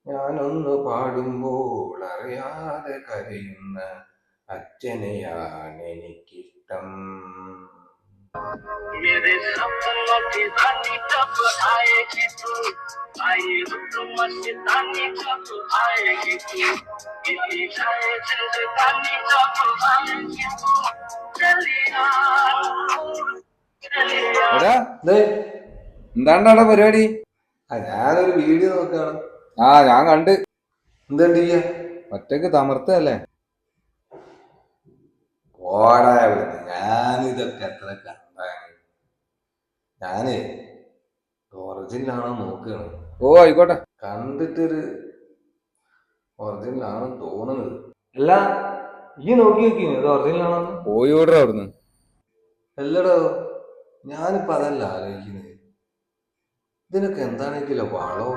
ഞാനൊന്ന് പാടുമ്പോൾ അറിയാതെ കരയുന്ന അച്ഛനെയാണ് എനിക്കിഷ്ടം. मेरे सपनों की रानी कब आएगी तू, आए रुक मस्तानी कब आएगी तू, इतनी जाए जिंदगानी कब आएगी तू, चलिया എടാ എന്താണ്ടാ പരിപാടി? ഞാനൊരു വീഡിയോ നോക്കാണ്. ഞാൻ കണ്ട്. എന്തുണ്ട് ചെയ്യാ? ഒറ്റക്ക് തമർത്തല്ലേ? ഓടാ ഞാനിതൊക്കെ എത്ര കണ്ടാണ്. ഞാനേ ഒറിജിനലാണോ നോക്കുകയാണ്. ഓ ആയിക്കോട്ടെ. കണ്ടിട്ടൊരു ഒറിജിനലാണോ തോന്നുന്നത്. അല്ല ഈ നോക്കി നോക്കിയോ ഇത് ഒറിജിനലാണോ? പോയി ഓർഡർ അവിടുന്ന്. അല്ലടോ, ഞാനിപ്പോ അതല്ല ആലോചിക്കുന്നത്. ഇതിനൊക്കെ എന്താണെങ്കിലോ വളോ.